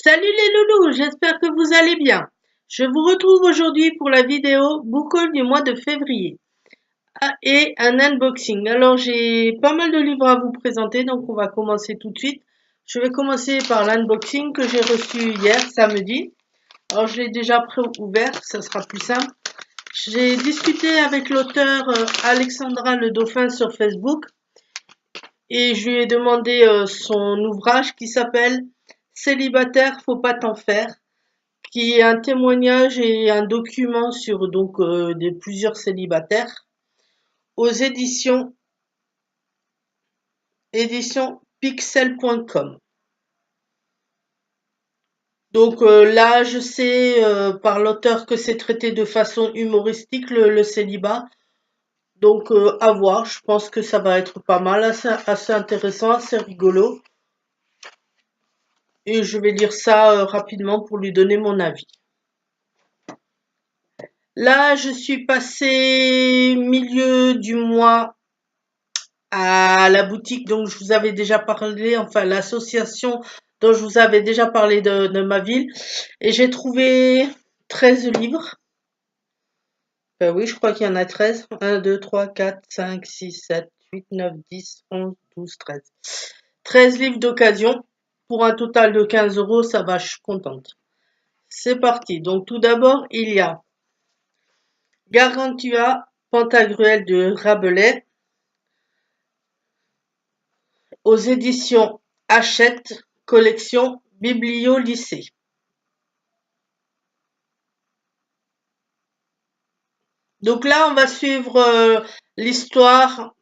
Salut les loulous, j'espère que vous allez bien. Je vous retrouve aujourd'hui pour la vidéo book haul du mois de février et un unboxing. Alors j'ai pas mal de livres à vous présenter, donc on va commencer tout de suite. Je vais commencer par l'unboxing que j'ai reçu hier samedi. Alors je l'ai déjà pré-ouvert, ça sera plus simple. J'ai discuté avec l'auteur Alexandra Le Dauphin sur Facebook et je lui ai demandé son ouvrage qui s'appelle Célibataire, faut pas t'en faire, qui est un témoignage et un document sur plusieurs célibataires aux éditions pixel.com. Donc là, je sais par l'auteur que c'est traité de façon humoristique le célibat. Donc à voir, je pense que ça va être pas mal, assez intéressant, assez rigolo. Et je vais lire ça rapidement pour lui donner mon avis. Là, je suis passée milieu du mois à la boutique dont je vous avais déjà parlé, enfin l'association dont je vous avais déjà parlé de ma ville, et j'ai trouvé 13 livres. Ben oui, je crois qu'il y en a 13. 1, 2, 3, 4, 5, 6, 7, 8, 9, 10, 11, 12, 13. 13 livres d'occasion pour un total de 15 euros, ça va, je suis contente. C'est parti. Donc tout d'abord, il y a Gargantua Pantagruel de Rabelais aux éditions Hachette, collection Biblio-Lycée. Donc là, on va suivre l'histoire,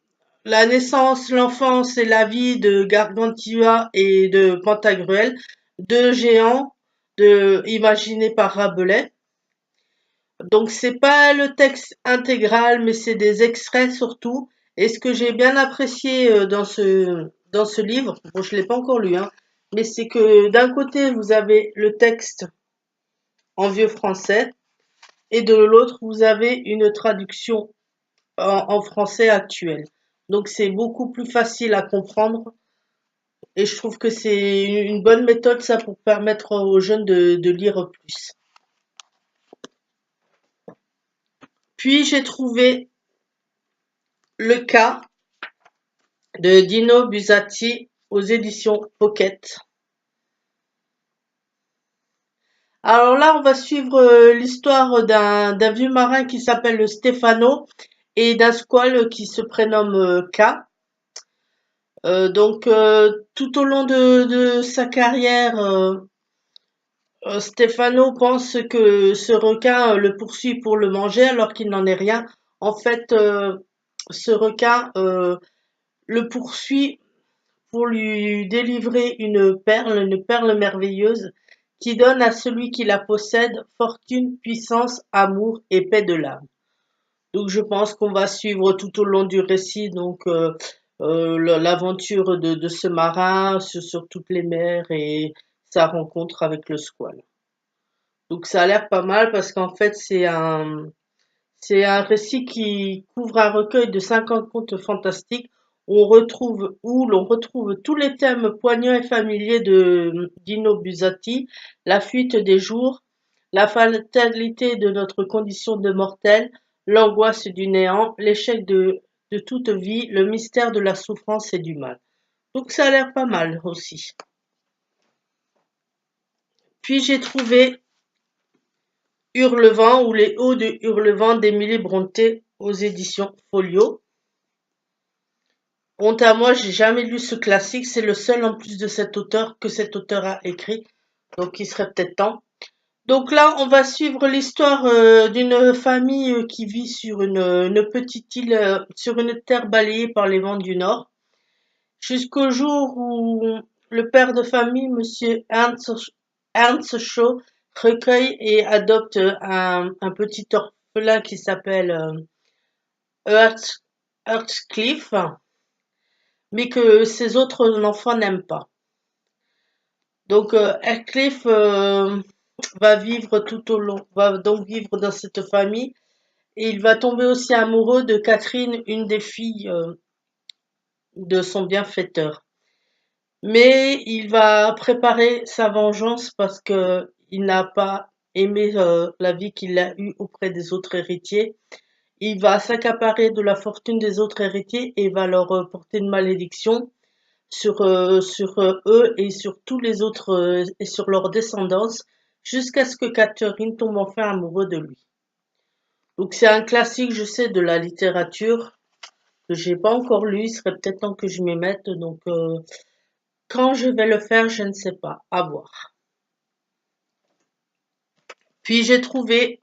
la naissance, l'enfance et la vie de Gargantua et de Pantagruel, deux géants imaginés par Rabelais. Donc c'est pas le texte intégral, mais c'est des extraits surtout. Et ce que j'ai bien apprécié dans ce livre, bon je l'ai pas encore lu, hein, mais c'est que d'un côté vous avez le texte en vieux français et de l'autre vous avez une traduction en français actuel. Donc c'est beaucoup plus facile à comprendre et je trouve que c'est une bonne méthode ça pour permettre aux jeunes de lire plus. Puis j'ai trouvé le cas de Dino Buzzati aux éditions Pocket. Alors là, on va suivre l'histoire d'un vieux marin qui s'appelle Stefano et d'un squale qui se prénomme K. Tout au long de sa carrière, Stefano pense que ce requin le poursuit pour le manger alors qu'il n'en est rien. En fait, ce requin le poursuit pour lui délivrer une perle merveilleuse qui donne à celui qui la possède fortune, puissance, amour et paix de l'âme. Donc je pense qu'on va suivre tout au long du récit l'aventure de ce marin sur toutes les mers et sa rencontre avec le squale. Donc ça a l'air pas mal parce qu'en fait c'est un récit qui couvre un recueil de 50 contes fantastiques où l'on retrouve tous les thèmes poignants et familiers de Dino Buzzati, la fuite des jours, la fatalité de notre condition de mortel, l'angoisse du néant, l'échec de toute vie, le mystère de la souffrance et du mal. Donc ça a l'air pas mal aussi. Puis j'ai trouvé Hurlevent ou les Hauts de Hurlevent d'Émilie Brontë aux éditions Folio. Honte à moi, j'ai jamais lu ce classique, c'est le seul en plus de cet auteur que cet auteur a écrit, donc il serait peut-être temps. Donc là, on va suivre l'histoire d'une famille qui vit sur une petite île, sur une terre balayée par les vents du nord, jusqu'au jour où le père de famille, monsieur Ernst Shaw, recueille et adopte un petit orphelin qui s'appelle Heathcliff, mais que ses autres enfants n'aiment pas. Donc Heathcliff va donc vivre dans cette famille et il va tomber aussi amoureux de Catherine, une des filles de son bienfaiteur. mais il va préparer sa vengeance parce que il n'a pas aimé la vie qu'il a eue auprès des autres héritiers. Il va s'accaparer de la fortune des autres héritiers et va leur porter une malédiction sur eux et sur tous les autres et sur leur descendance jusqu'à ce que Catherine tombe enfin amoureux de lui. Donc c'est un classique, je sais, de la littérature que j'ai pas encore lu. Il serait peut-être temps que je m'y mette. Donc quand je vais le faire, je ne sais pas. À voir. Puis j'ai trouvé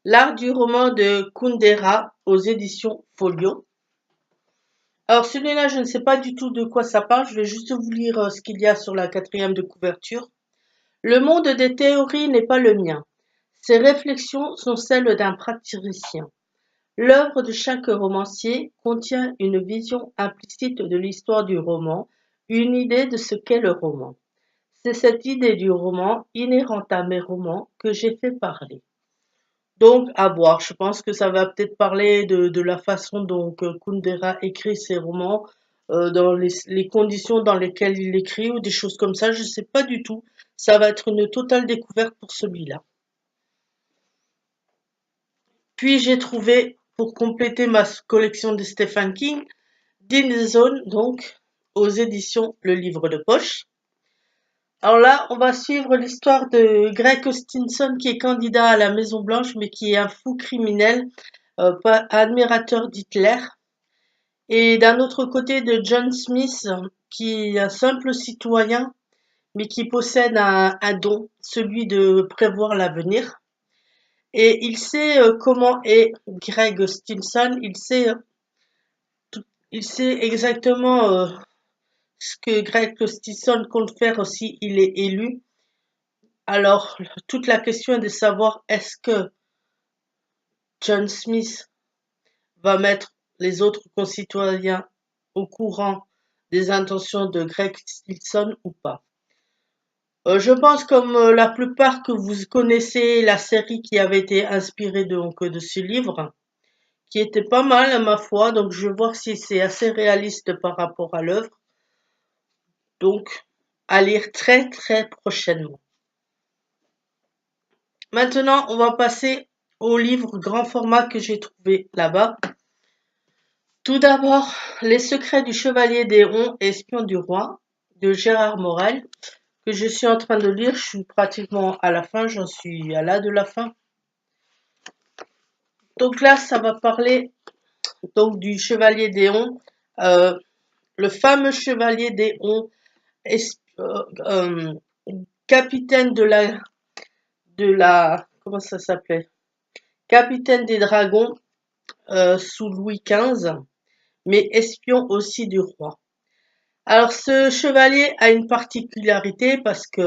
L'art du roman de Kundera aux éditions Folio. Alors celui-là, je ne sais pas du tout de quoi ça parle. Je vais juste vous lire ce qu'il y a sur la quatrième de couverture. Le monde des théories n'est pas le mien. Ses réflexions sont celles d'un praticien. L'œuvre de chaque romancier contient une vision implicite de l'histoire du roman, une idée de ce qu'est le roman. C'est cette idée du roman, inhérente à mes romans, que j'ai fait parler. Donc, à voir. Je pense que ça va peut-être parler de la façon dont Kundera écrit ses romans, dans les conditions dans lesquelles il écrit ou des choses comme ça. Je sais pas du tout. Ça va être une totale découverte pour celui-là. Puis j'ai trouvé, pour compléter ma collection de Stephen King, Dead Zone, donc, aux éditions Le Livre de Poche. Alors là, on va suivre l'histoire de Greg Hutchinson qui est candidat à la Maison Blanche mais qui est un fou criminel, pas admirateur d'Hitler. Et d'un autre côté de John Smith qui est un simple citoyen mais qui possède un don, celui de prévoir l'avenir. Et il sait comment est Greg Hutchinson, il sait exactement ce que Greg Hutchinson compte faire si il est élu. Alors, toute la question est de savoir est-ce que John Smith va mettre les autres concitoyens au courant des intentions de Greg Stilson ou pas. Je pense comme la plupart que vous connaissez la série qui avait été inspirée de ce livre, qui était pas mal à ma foi, donc je vais voir si c'est assez réaliste par rapport à l'œuvre. Donc, à lire très très prochainement. Maintenant, on va passer au livre grand format que j'ai trouvé là-bas. Tout d'abord, Les secrets du chevalier d'Éon, espion du roi, de Gérard Morel, que je suis en train de lire. Je suis pratiquement à la fin, j'en suis à la de la fin. Donc là, ça va parler donc du chevalier d'Éon, euh, le fameux chevalier d'Éon, euh, capitaine comment ça s'appelait? Capitaine des dragons sous Louis XV, mais espion aussi du roi. Alors ce chevalier a une particularité parce que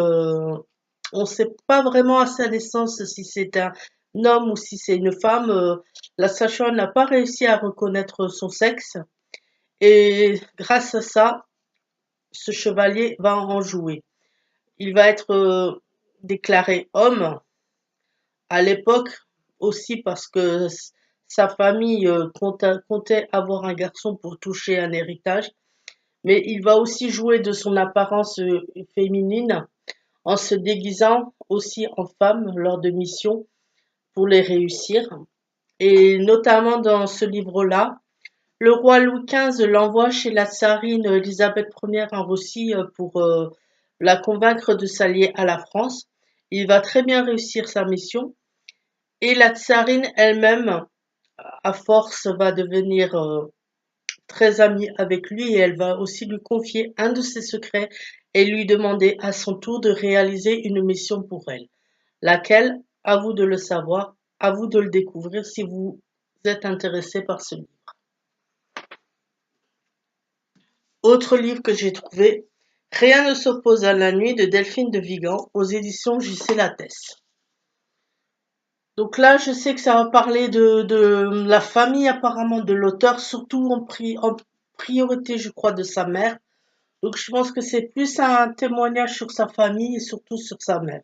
on ne sait pas vraiment à sa naissance si c'est un homme ou si c'est une femme. La sage-femme n'a pas réussi à reconnaître son sexe et grâce à ça, ce chevalier va en jouer. Il va être déclaré homme à l'époque aussi parce que sa famille comptait avoir un garçon pour toucher un héritage, mais il va aussi jouer de son apparence féminine en se déguisant aussi en femme lors de missions pour les réussir. Et notamment dans ce livre-là, le roi Louis XV l'envoie chez la tsarine Elisabeth Ier en Russie pour la convaincre de s'allier à la France. Il va très bien réussir sa mission et la tsarine elle-même, à force, va devenir très amie avec lui et elle va aussi lui confier un de ses secrets et lui demander à son tour de réaliser une mission pour elle. Laquelle, à vous de le savoir, à vous de le découvrir si vous êtes intéressé par ce livre. Autre livre que j'ai trouvé, Rien ne s'oppose à la nuit de Delphine de Vigan aux éditions J.C. Lattès. Donc là, je sais que ça va parler de la famille apparemment de l'auteur, surtout en priorité, je crois, de sa mère. Donc je pense que c'est plus un témoignage sur sa famille et surtout sur sa mère.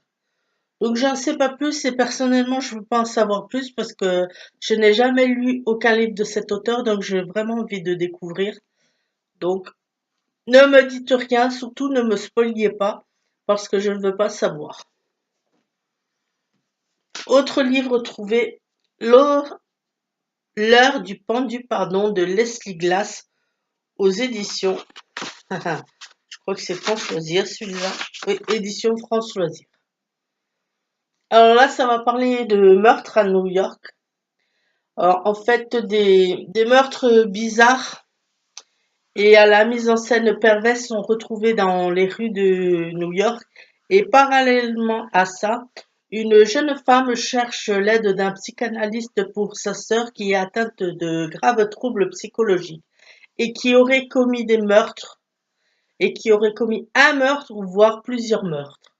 Donc j'en sais pas plus et personnellement je veux pas en savoir plus parce que je n'ai jamais lu aucun livre de cet auteur donc j'ai vraiment envie de découvrir. Donc Ne me dites rien, surtout ne me spoliez pas, parce que je ne veux pas savoir. Autre livre trouvé, L'heure du pendu, de Leslie Glass, aux éditions. Je crois que c'est France Loisirs, celui-là. Oui, édition France Loisirs. Alors là, ça va parler de meurtres à New York. Alors, en fait, des meurtres bizarres et à la mise en scène perverse sont retrouvés dans les rues de New York. Et parallèlement à ça, une jeune femme cherche l'aide d'un psychanalyste pour sa sœur qui est atteinte de graves troubles psychologiques et qui aurait commis des meurtres et qui aurait commis un meurtre ou voire plusieurs meurtres.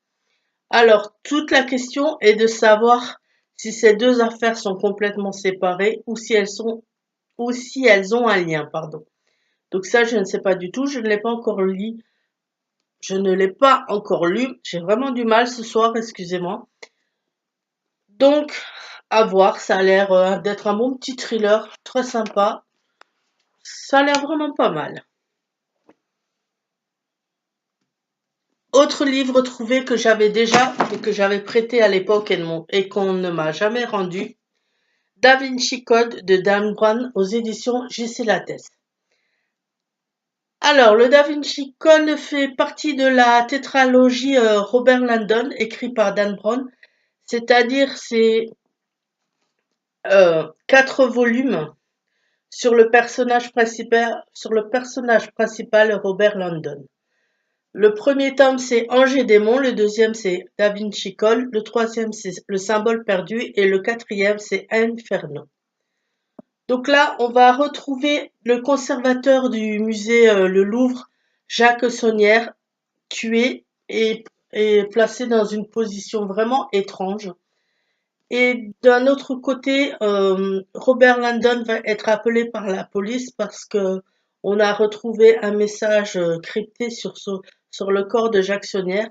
Alors, toute la question est de savoir si ces deux affaires sont complètement séparées ou si elles ont un lien, pardon. Donc ça, je ne sais pas du tout, je ne l'ai pas encore lu. Je ne l'ai pas encore lu, j'ai vraiment du mal ce soir, excusez-moi. Donc, à voir, ça a l'air d'être un bon petit thriller, très sympa. Ça a l'air vraiment pas mal. Autre livre trouvé que j'avais déjà et que j'avais prêté à l'époque et qu'on ne m'a jamais rendu, Da Vinci Code de Dan Brown aux éditions J.C. Lattès. Alors, le Da Vinci Code fait partie de la tétralogie Robert Landon, écrit par Dan Brown, c'est-à-dire c'est 4 volumes sur le personnage principal Robert Landon. Le premier tome c'est Ange et démon, le deuxième c'est Da Vinci Code, le troisième c'est Le symbole perdu et le quatrième c'est Inferno. Donc là, on va retrouver le conservateur du musée Le Louvre, Jacques Saunière, tué et placé dans une position vraiment étrange. Et d'un autre côté, Robert Landon va être appelé par la police parce que on a retrouvé un message crypté sur le corps de Jacques Saunière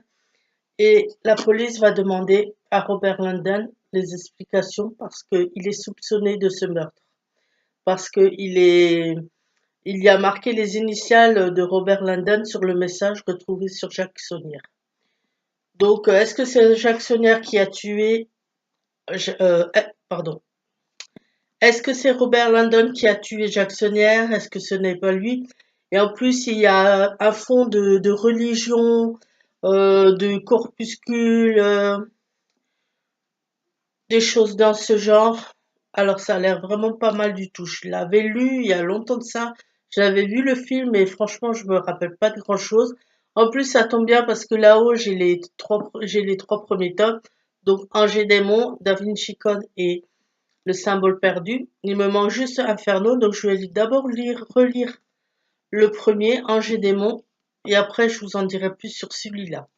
et la police va demander à Robert Landon les explications parce qu'il est soupçonné de ce meurtre. Parce il y a marqué les initiales de Robert Landon sur le message retrouvé sur Jacques Saunière. Donc, est-ce que c'est Jacques Saunière qui a tué pardon. Est-ce que c'est Robert Landon qui a tué Jacques Saunière? Est-ce que ce n'est pas lui? Et en plus, il y a un fond de religion, de corpuscule, des choses dans ce genre. Alors, ça a l'air vraiment pas mal du tout. Je l'avais lu il y a longtemps de ça. J'avais vu le film et franchement, je me rappelle pas de grand-chose. En plus, ça tombe bien parce que là-haut, j'ai les 3 premiers tomes. Donc, Ange et démon, Da Vinci Code et Le symbole perdu. Il me manque juste Inferno, donc je vais d'abord relire le premier, Ange et démon, et après je vous en dirai plus sur celui-là.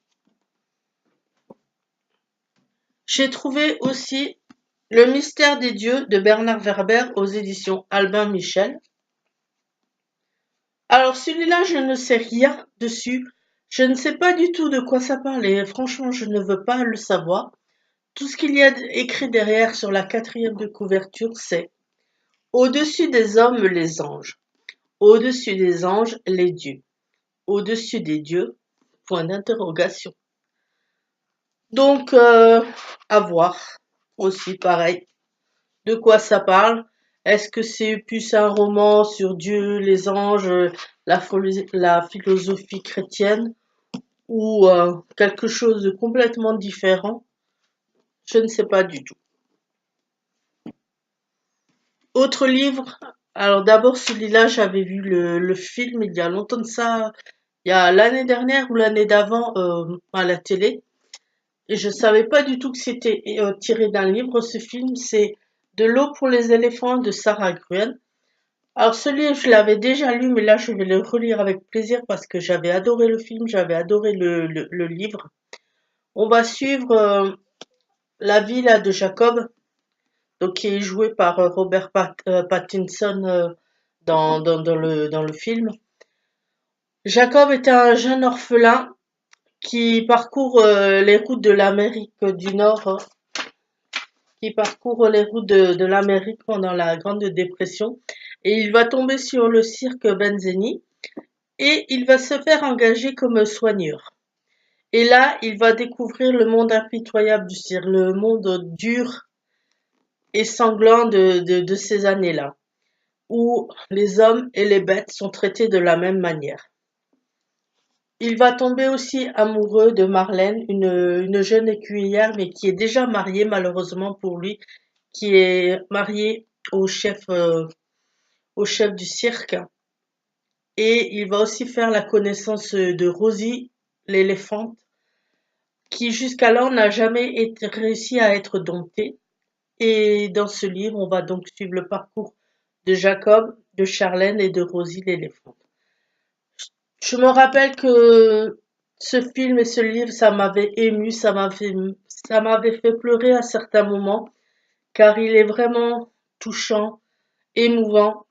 J'ai trouvé aussi Le mystère des dieux de Bernard Werber aux éditions Albin Michel. Alors celui-là, je ne sais rien dessus. Je ne sais pas du tout de quoi ça parle et franchement, je ne veux pas le savoir. Tout ce qu'il y a écrit derrière sur la 4e de couverture, c'est Au-dessus des hommes, les anges. Au-dessus des anges, les dieux. Au-dessus des dieux, point d'interrogation. Donc, à voir. Aussi, pareil. De quoi ça parle? Est-ce que c'est plus un roman sur Dieu, les anges, la philosophie chrétienne ou quelque chose de complètement différent? Je ne sais pas du tout. Autre livre. Alors d'abord celui-là, j'avais vu le film il y a longtemps de ça, il y a l'année dernière ou l'année d'avant à la télé. Et je savais pas du tout que c'était tiré d'un livre. Ce film, c'est De l'eau pour les éléphants de Sarah Gruen. Alors ce livre, je l'avais déjà lu, mais là, je vais le relire avec plaisir parce que j'avais adoré le film, j'avais adoré le livre. On va suivre la vie là, de Jacob, donc qui est joué par Robert Pattinson dans le film. Jacob est un jeune orphelin qui parcourt les routes de l'Amérique du Nord qui parcourt les routes de l'Amérique pendant la Grande Dépression et il va tomber sur le cirque Benzeni et il va se faire engager comme soigneur. Et là, il va découvrir le monde impitoyable du cirque, le monde dur et sanglant de ces années-là, où les hommes et les bêtes sont traités de la même manière. Il va tomber aussi amoureux de Marlène, une jeune écuyère, mais qui est déjà mariée malheureusement pour lui, qui est mariée au chef du cirque. Et il va aussi faire la connaissance de Rosie, l'éléphante, qui jusqu'alors n'a jamais réussi à être domptée. Et dans ce livre, on va donc suivre le parcours de Jacob, de Charlène et de Rosie l'éléphante. Je me rappelle que ce film et ce livre, ça m'avait ému, ça m'avait fait pleurer à certains moments, car il est vraiment touchant, émouvant.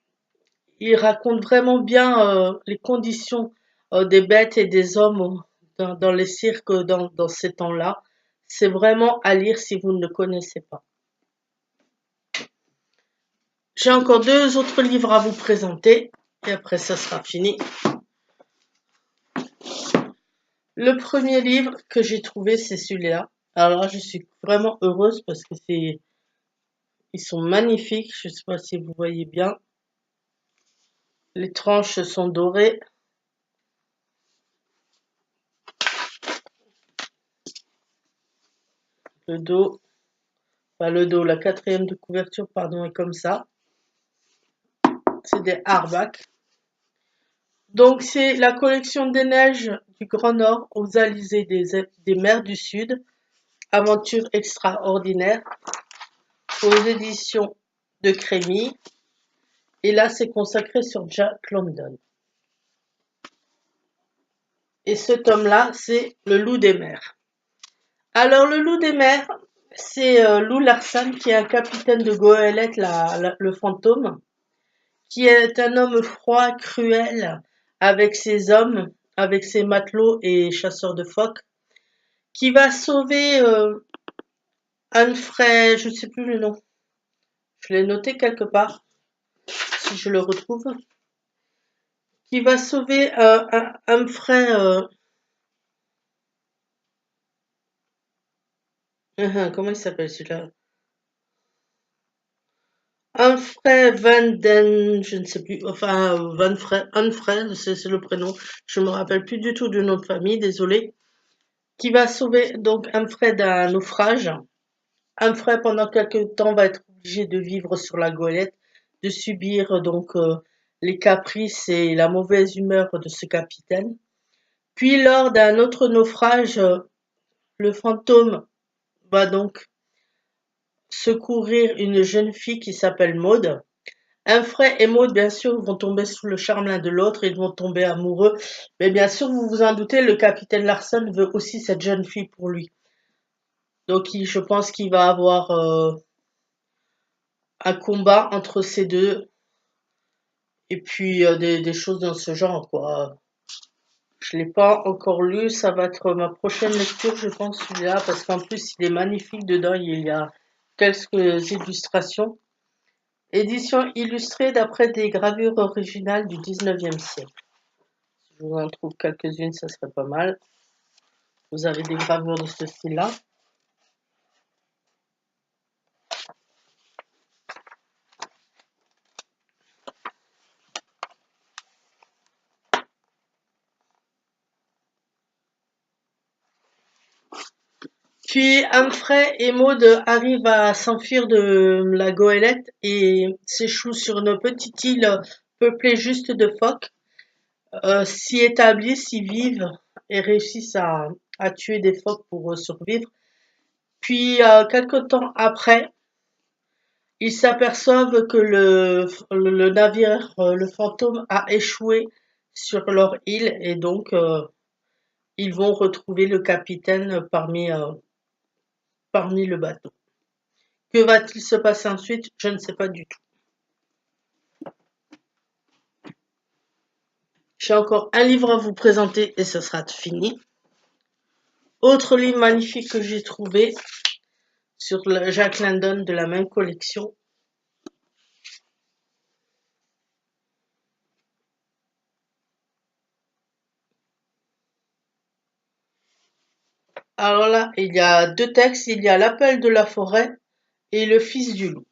Il raconte vraiment bien les conditions des bêtes et des hommes dans les cirques dans ces temps-là. C'est vraiment à lire si vous ne le connaissez pas. J'ai encore deux autres livres à vous présenter et après ça sera fini. Le premier livre que j'ai trouvé, c'est celui-là. Alors là, je suis vraiment heureuse parce que ils sont magnifiques. Je ne sais pas si vous voyez bien. Les tranches sont dorées. Le dos, la quatrième de couverture, pardon, est comme ça. C'est des hardbacks. Donc, c'est la collection des neiges du Grand Nord aux alizés des mers du Sud. Aventure extraordinaire aux éditions de Crémy. Et là, c'est consacré sur Jack London. Et ce tome-là, c'est Le Loup des mers. Alors, le Loup des mers, c'est Lou Larsen, qui est un capitaine de goélette, le fantôme, qui est un homme froid, cruel, avec ses hommes, avec ses matelots et chasseurs de phoques, qui va sauver Humphrey, je ne sais plus le nom, je l'ai noté quelque part, si je le retrouve, qui va sauver Humphrey, comment il s'appelle celui-là? Humphrey Van Den, je ne sais plus, enfin Humphrey, c'est le prénom, je me rappelle plus du tout du nom de famille, désolé, qui va sauver donc Humphrey d'un naufrage. Humphrey, pendant quelques temps, va être obligé de vivre sur la goélette, de subir donc les caprices et la mauvaise humeur de ce capitaine. Puis, lors d'un autre naufrage, le fantôme va donc secourir une jeune fille qui s'appelle Maud. Humphrey et Maud, bien sûr, vont tomber sous le charme l'un de l'autre, ils vont tomber amoureux. Mais bien sûr, vous vous en doutez, le capitaine Larson veut aussi cette jeune fille pour lui. Donc, je pense qu'il va avoir un combat entre ces deux. Et puis, des choses dans ce genre, quoi. Je l'ai pas encore lu, ça va être ma prochaine lecture, je pense, celui-là, parce qu'en plus, il est magnifique dedans, il y a quelques illustrations. Édition illustrée d'après des gravures originales du 19e siècle. Si je vous en trouve quelques-unes, ça serait pas mal. Vous avez des gravures de ce style-là. Puis Humphrey et Maud arrivent à s'enfuir de la goélette et s'échouent sur une petite île peuplée juste de phoques. S'y établissent, s'y vivent et réussissent à tuer des phoques pour survivre. Puis, quelque temps après, ils s'aperçoivent que le navire, le fantôme, a échoué sur leur île et donc ils vont retrouver le capitaine parmi le bateau. Que va-t-il se passer ensuite? Je ne sais pas du tout. J'ai encore un livre à vous présenter et ce sera fini. Autre livre magnifique que j'ai trouvé sur Jack London de la même collection. Alors là, il y a deux textes, il y a l'appel de la forêt et le fils du loup.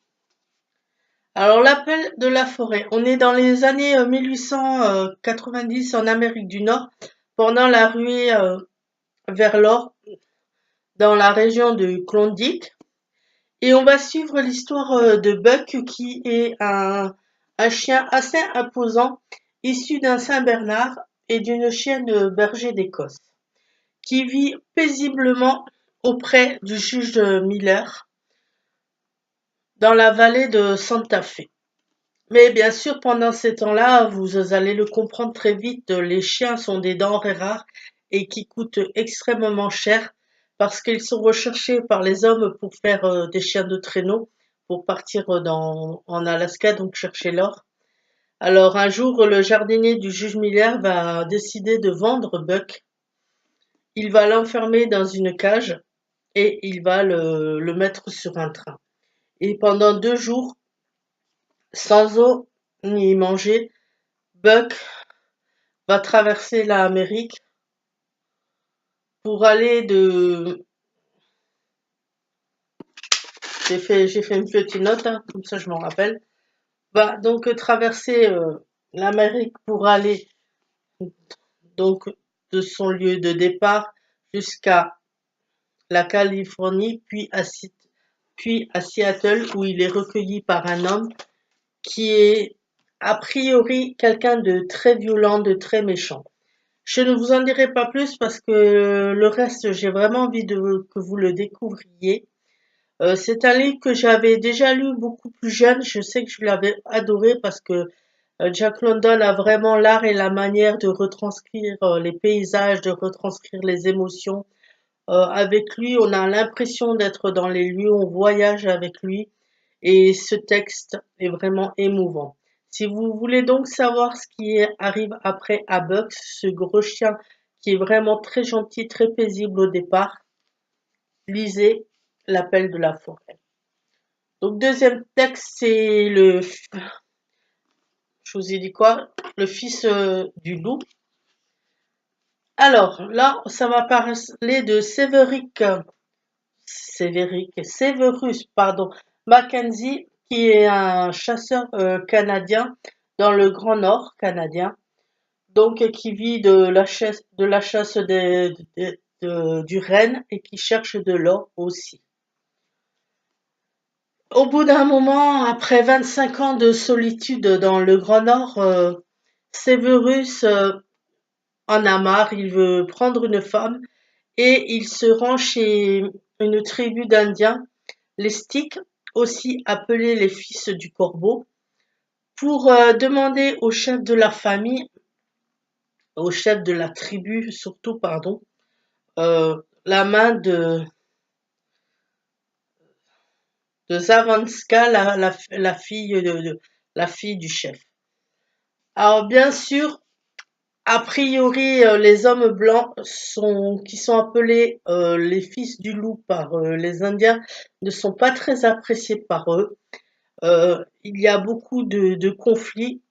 Alors l'appel de la forêt, on est dans les années 1890 en Amérique du Nord, pendant la ruée vers l'or dans la région de Klondike. Et on va suivre l'histoire de Buck qui est un chien assez imposant, issu d'un Saint-Bernard et d'une chienne berger d'Écosse, qui vit paisiblement auprès du juge Miller dans la vallée de Santa Fe. Mais bien sûr, pendant ces temps-là, vous allez le comprendre très vite, les chiens sont des denrées rares et qui coûtent extrêmement cher parce qu'ils sont recherchés par les hommes pour faire des chiens de traîneau, pour partir en Alaska, donc chercher l'or. Alors un jour, le jardinier du juge Miller va décider de vendre Buck. Il va l'enfermer dans une cage et il va le mettre sur un train. Et pendant 2 jours, sans eau ni manger, Buck va traverser l'Amérique pour aller de... J'ai fait une petite note, hein, comme ça je m'en rappelle. Va donc traverser l'Amérique pour aller donc de son lieu de départ jusqu'à la Californie, puis à Seattle, où il est recueilli par un homme qui est a priori quelqu'un de très violent, de très méchant. Je ne vous en dirai pas plus parce que le reste, j'ai vraiment envie que vous le découvriez. C'est un livre que j'avais déjà lu beaucoup plus jeune. Je sais que je l'avais adoré parce que Jack London a vraiment l'art et la manière de retranscrire les paysages, de retranscrire les émotions. Avec lui, on a l'impression d'être dans les lieux, on voyage avec lui et ce texte est vraiment émouvant. Si vous voulez donc savoir ce qui arrive après à Bugs, ce gros chien qui est vraiment très gentil, très paisible au départ, lisez L'appel de la forêt. Donc deuxième texte, c'est je vous ai dit quoi? Le fils du loup. Alors là, ça va parler de Severus, pardon, Mackenzie, qui est un chasseur canadien dans le Grand Nord canadien, donc qui vit de la chasse du renne et qui cherche de l'or aussi. Au bout d'un moment, après 25 ans de solitude dans le Grand Nord, Severus en a marre, il veut prendre une femme et il se rend chez une tribu d'Indiens, les Sticks, aussi appelés les fils du corbeau, pour demander au chef de la famille, au chef de la tribu surtout, pardon, la main de Zavanska, la fille la fille du chef. Alors bien sûr, a priori, les hommes blancs qui sont appelés les fils du loup par les Indiens ne sont pas très appréciés par eux. Il y a beaucoup de conflits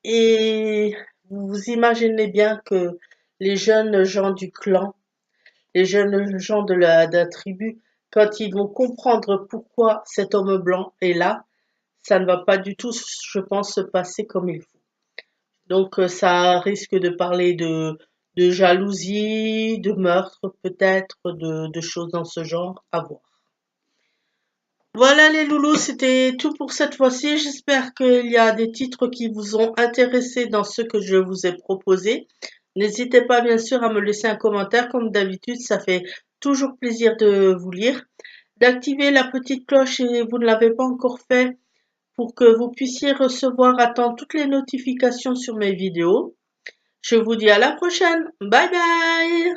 et vous imaginez bien que les jeunes gens du clan, les jeunes gens de la tribu, quand ils vont comprendre pourquoi cet homme blanc est là, ça ne va pas du tout, je pense, se passer comme il faut. Donc ça risque de parler de jalousie, de meurtre peut-être, de choses dans ce genre, à voir. Voilà les loulous, c'était tout pour cette fois-ci. J'espère qu'il y a des titres qui vous ont intéressé dans ce que je vous ai proposé. N'hésitez pas bien sûr à me laisser un commentaire, comme d'habitude, ça fait toujours plaisir de vous lire. D'activer la petite cloche si vous ne l'avez pas encore fait pour que vous puissiez recevoir à temps toutes les notifications sur mes vidéos. Je vous dis à la prochaine. Bye bye!